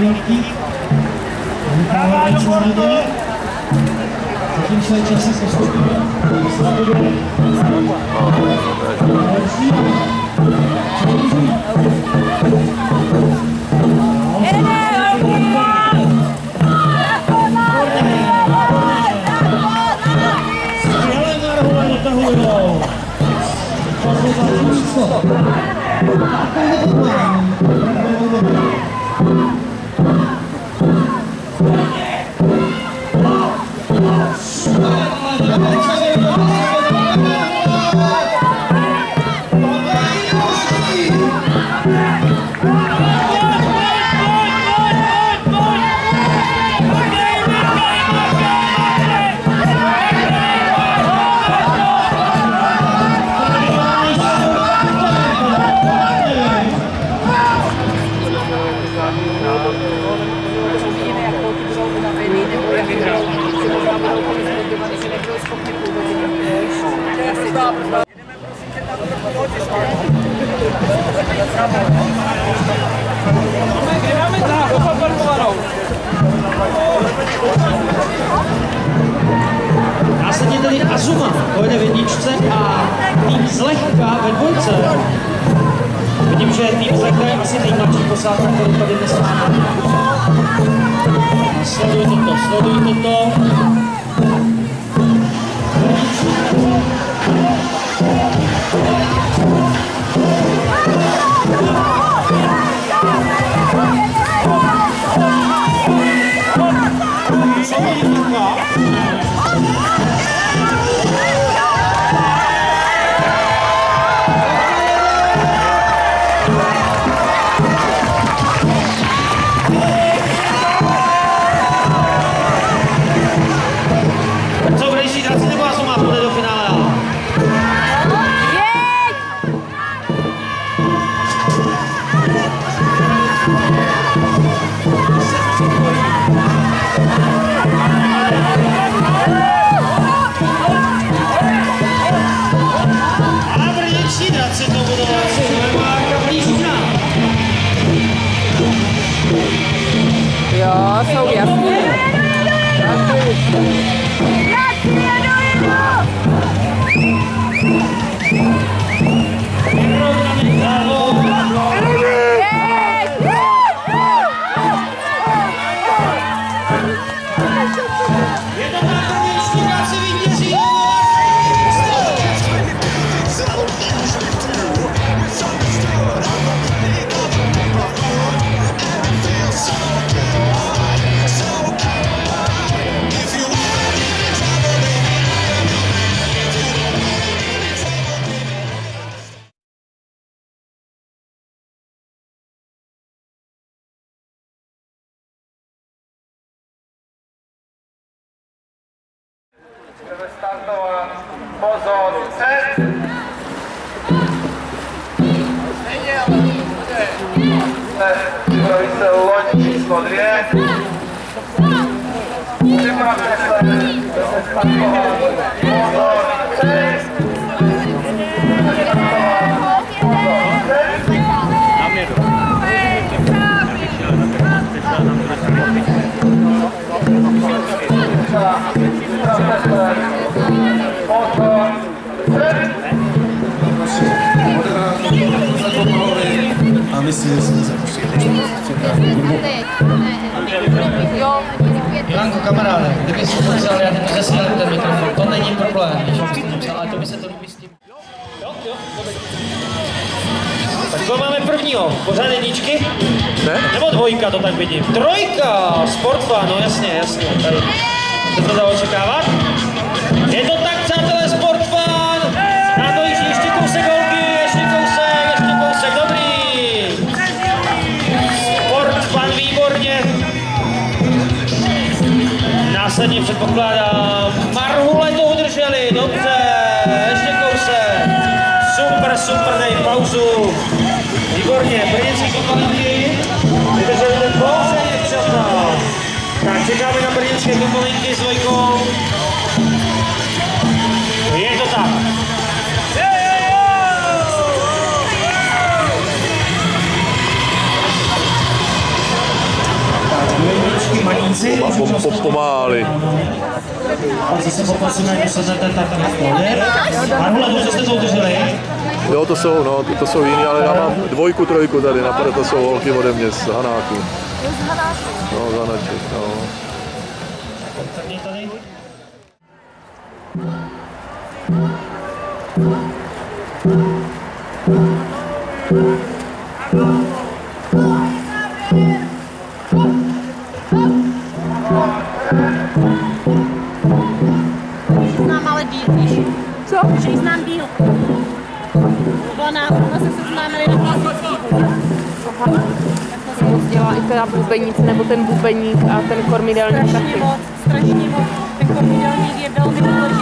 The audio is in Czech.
Vítky. Vyhrává do bordu. Zatím své časy postupuje. Sleduje. Skvěle Marhule dotahujou. Pozor za číslo. Také nepopulární. Následně tedy Azuma pojede v jedničce a tým Zlehka ve dvojce. Vidím, že tým Zlehka je asi nejmladší posádka, kterou tady dnes máme. Sledujte to. Jo, jsou jasný. Budeme startovat. Pozor, set! Připraví se loď číslo 2. Připravte se, budeme startovat. Pozor, set! A myslím, že jsme se Janko, kamaráde, kdyby si to vzal, já to zesílám ten mikrofon, to není problém, když bys to vzal, ale to by se to líbí s tím. Jo, tak to máme prvního, pořád jedničky? Ne? Nebo dvojka, to tak vidím. Trojka, Sportfan, no jasně, tady se to dá očekávat. Je to tak, přátelé, Sportfan, na to ještě kousek holky, ještě kousek, dobrý. Sportfan, výborně. Následně předpokládám, Marhule to udrželi, dobře, ještě kousek. Super, dej pauzu. Výborně, brněnský komponenty, vydrželi ten box, přátelé. Tak čekáme na brněnské komponenty s dvojkou. Je to tak. Pomáhali. A zase poprosíme, jak sednete, tak Marhula, dobře jste to udrželi? Jo, to jsou, no, to jsou jiný, ale já mám 2, 3 tady, napadá, to jsou holky ode mě z Hanáku. No, z Hanaček, no. Znám ale díl, víš? Co? Že ji znám díl. Byla náhodou, se seznámili na klasický vodě. Aha. Tak moc dělá i teda bubenice, nebo ten bubeník a ten kormidelník taky. Strašně moc. Ten kormidelník je velmi důležitý.